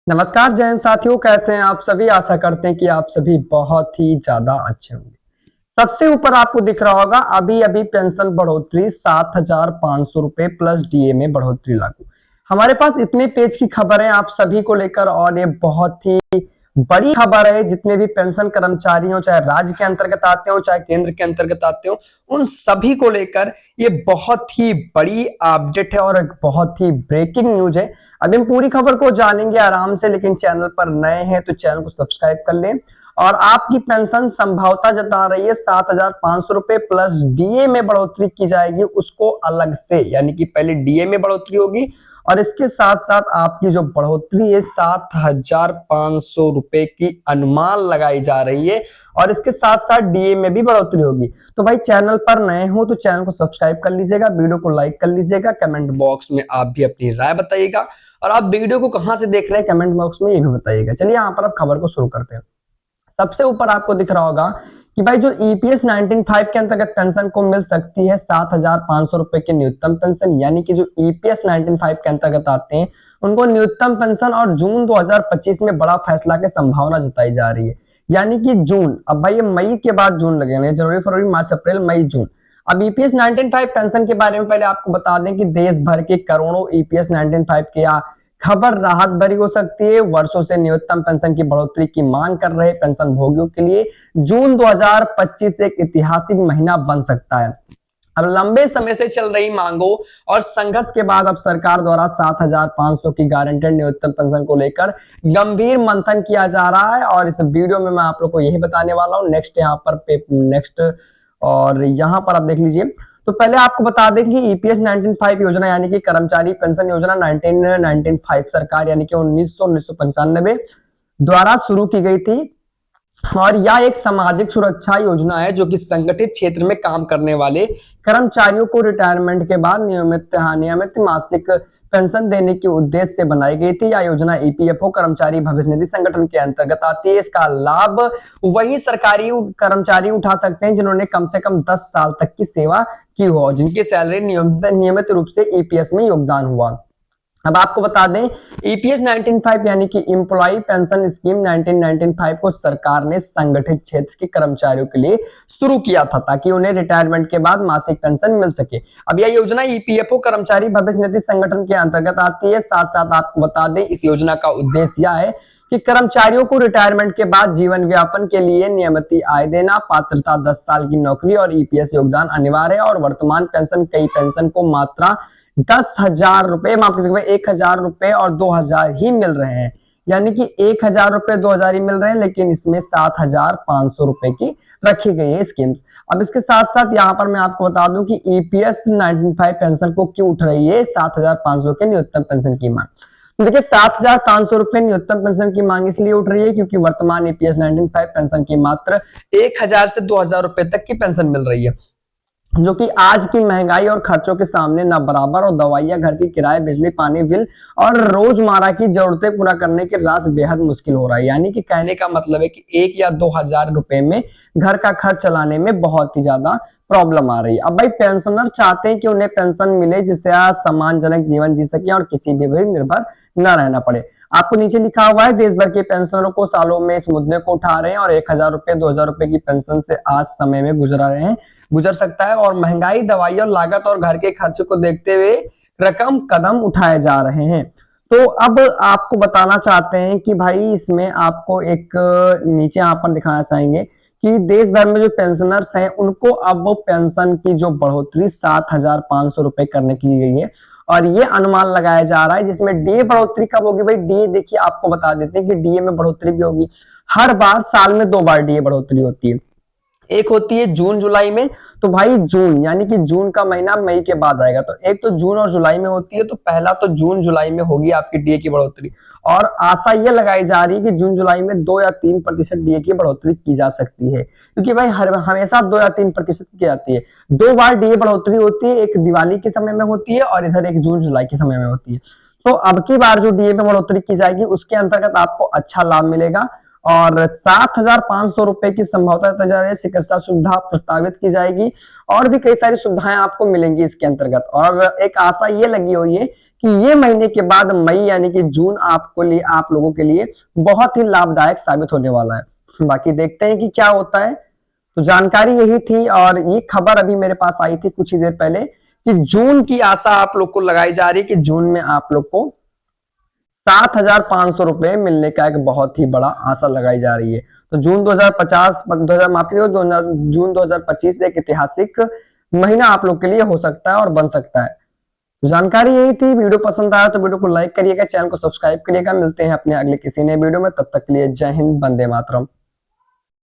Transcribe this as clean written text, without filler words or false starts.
नमस्कार जैन साथियों, कैसे हैं आप सभी। आशा करते हैं कि आप सभी बहुत ही ज्यादा अच्छे होंगे। सबसे ऊपर आपको दिख रहा होगा अभी अभी पेंशन बढ़ोतरी 7,500 रुपए प्लस डीए में बढ़ोतरी लागू। हमारे पास इतने पेज की खबर है आप सभी को लेकर, और ये बहुत ही बड़ी खबर है। जितने भी पेंशन कर्मचारी हो, चाहे राज्य के अंतर्गत आते हो चाहे केंद्र के अंतर्गत आते हो, उन सभी को लेकर ये बहुत ही बड़ी अपडेट है और एक बहुत ही ब्रेकिंग न्यूज है। अभी हम पूरी खबर को जानेंगे आराम से, लेकिन चैनल पर नए हैं तो चैनल को सब्सक्राइब कर लें। और आपकी पेंशन संभावता जता रही है 7,500 रुपए प्लस डीए में बढ़ोतरी की जाएगी उसको अलग से, यानी कि पहले डीए में बढ़ोतरी होगी और इसके साथ साथ आपकी जो बढ़ोतरी है 7,500 रुपए की अनुमान लगाई जा रही है और इसके साथ साथ डीए में भी बढ़ोतरी होगी। तो भाई चैनल पर नए हो तो चैनल को सब्सक्राइब कर लीजिएगा, वीडियो को लाइक कर लीजिएगा, कमेंट बॉक्स में आप भी अपनी राय बताइएगा और आप वीडियो को कहां से देख रहे हैं कमेंट बॉक्स में ये भी बताइएगा। चलिए यहाँ पर आप खबर को शुरू करते हैं। सबसे ऊपर आपको दिख रहा होगा कि भाई जो ईपीएस 19(5) के अंतर्गत पेंशन को मिल सकती है 7,500 रुपए की न्यूनतम पेंशन, यानी कि जो ईपीएस 19(5) के अंतर्गत आते हैं उनको न्यूनतम पेंशन, और जून 2025 में बड़ा फैसला की संभावना जताई जा रही है। यानी कि जून, अब भाई ये मई के बाद जून लगेगा, जनवरी फरवरी मार्च अप्रैल मई जून। अब ईपीएस 19(5) पेंशन के बारे में पहले आपको बता दें कि देश भर के करोड़ों ईपीएस 19(5) के खबर राहत भरी हो सकती है। वर्षों से न्यूनतम पेंशन की बढ़ोतरी की मांग कर रहे पेंशन भोगियों के लिए जून 2025 एक ऐतिहासिक महीना बन सकता है। अब लंबे समय से चल रही मांगों और संघर्ष के बाद अब सरकार द्वारा 7,500 की गारंटेड न्यूनतम पेंशन को लेकर गंभीर मंथन किया जा रहा है और इस वीडियो में मैं आप लोग को यही बताने वाला हूं। नेक्स्ट यहाँ पर नेक्स्ट, और यहाँ पर आप देख लीजिए। तो पहले आपको बता दें कि ईपीएस 19(5) योजना यानी कि कर्मचारी पेंशन योजना 1995 सरकार यानी कि 1995 द्वारा शुरू की गई थी और यह एक सामाजिक सुरक्षा योजना है जो कि संगठित क्षेत्र में काम करने वाले कर्मचारियों को रिटायरमेंट के बाद नियमित मासिक पेंशन देने के उद्देश्य से बनाई गई थी। यह योजना ईपीएफओ कर्मचारी भविष्य निधि संगठन के अंतर्गत आती है। इसका लाभ वही सरकारी कर्मचारी उठा सकते हैं जिन्होंने कम से कम 10 साल तक की सेवा की हो, जिनकी सैलरी नियमित रूप से ईपीएस में योगदान हुआ। अब आपको बता दें ईपीएस 19(5) यानी कि एम्प्लॉय पेंशन स्कीम 1995 को सरकार ने संगठित क्षेत्र के कर्मचारियों के लिए शुरू किया था ताकि उन्हें रिटायरमेंट के बाद मासिक पेंशन मिल सके। अब यह योजना ईपीएफओ कर्मचारी भविष्य निधि संगठन के अंतर्गत आती है। साथ साथ आपको बता दें इस योजना का उद्देश्य यह है कि कर्मचारियों को रिटायरमेंट के बाद जीवन व्यापन के लिए नियमित आय देना, पात्रता 10 साल की नौकरी और ईपीएस योगदान अनिवार्य है। और वर्तमान पेंशन कई पेंशन को मात्रा 10,000 रुपए, माफ कीजिएगा 1,000 रुपए और 2,000 ही मिल रहे हैं, यानी कि 1,000 रुपए 2,000 ही मिल रहे हैं, लेकिन इसमें 7,500 रुपए की रखी गई है स्कीम्स। अब इसके साथ साथ यहाँ पर मैं आपको बता दूं कि ईपीएस 19(5) पेंशन को क्यों उठ रही है 7,500 के न्यूनतम पेंशन की मांग। तो देखिए 7,500 रुपए न्यूनतम पेंशन की मांग इसलिए उठ रही है क्योंकि वर्तमान ईपीएस 19(5) पेंशन की मात्र 1,000 से 2,000 रुपए तक की पेंशन मिल रही है, जो कि आज की महंगाई और खर्चों के सामने न बराबर, और दवाइयां, घर की किराए, बिजली पानी बिल और रोजमर्रा की जरूरतें पूरा करने के रास बेहद मुश्किल हो रहा है। यानी कि कहने का मतलब है कि 1 या 2,000 रुपए में घर का खर्च चलाने में बहुत ही ज्यादा प्रॉब्लम आ रही है। अब भाई पेंशनर चाहते हैं कि उन्हें पेंशन मिले जिससे सम्मानजनक जीवन जी सके और किसी भी निर्भर न रहना पड़े। आपको नीचे लिखा हुआ है देश भर के पेंशनरों को सालों में इस मुद्दे को उठा रहे हैं और 1,000 रुपए 2,000 रुपए की पेंशन से आज समय में गुजर सकता है, और महंगाई, दवाई और लागत और घर के खर्च को देखते हुए रकम कदम उठाए जा रहे हैं। तो अब आपको बताना चाहते हैं कि भाई इसमें आपको एक नीचे यहाँ पर दिखाना चाहेंगे कि देश भर में जो पेंशनर्स हैं उनको अब पेंशन की जो बढ़ोतरी 7,500 रुपए करने की गई है और ये अनुमान लगाया जा रहा है, जिसमें डीए बढ़ोतरी कब होगी। भाई डीए देखिए आपको बता देते हैं कि डीए में बढ़ोतरी भी होगी। हर बार साल में 2 बार डीए बढ़ोतरी होती है, एक होती है जून जुलाई में। तो भाई जून यानी कि जून का महीना मई के बाद आएगा, तो एक तो जून और जुलाई में होती है, तो पहला तो जून जुलाई में होगी आपकी डीए की बढ़ोतरी, और आशा यह लगाई जा रही है कि जून जुलाई में 2 या 3% डीए की बढ़ोतरी की जा सकती है, क्योंकि भाई हमेशा 2 या 3% की जाती है। 2 बार डीए बढ़ोतरी होती है, एक दिवाली के समय में होती है और इधर एक जून जुलाई के समय में होती है। तो अब की बार जो डीए में बढ़ोतरी की जाएगी उसके अंतर्गत आपको अच्छा लाभ मिलेगा और 7,500 रुपए की संभावना चिकित्सा सुविधा प्रस्तावित की जाएगी और भी कई सारी सुविधाएं आपको मिलेंगी इसके अंतर्गत। और एक आशा ये लगी हुई है कि ये महीने के बाद मई यानी कि जून आप लोगों के लिए बहुत ही लाभदायक साबित होने वाला है। बाकी देखते हैं कि क्या होता है। तो जानकारी यही थी और ये खबर अभी मेरे पास आई थी कुछ ही देर पहले कि जून की आशा आप लोग को लगाई जा रही है कि जून में आप लोग को 7,500 रुपए मिलने का एक बहुत ही बड़ा आशा लगाई जा रही है। तो जून 2050 2000 माफ कीजिएगा जून 2025 एक ऐतिहासिक महीना आप लोग के लिए हो सकता है और बन सकता है। तो जानकारी यही थी। वीडियो पसंद आया तो वीडियो को लाइक करिएगा, चैनल को सब्सक्राइब करिएगा। मिलते हैं अपने अगले किसी नए वीडियो में, तब तक के लिए जय हिंद, वंदे मातरम।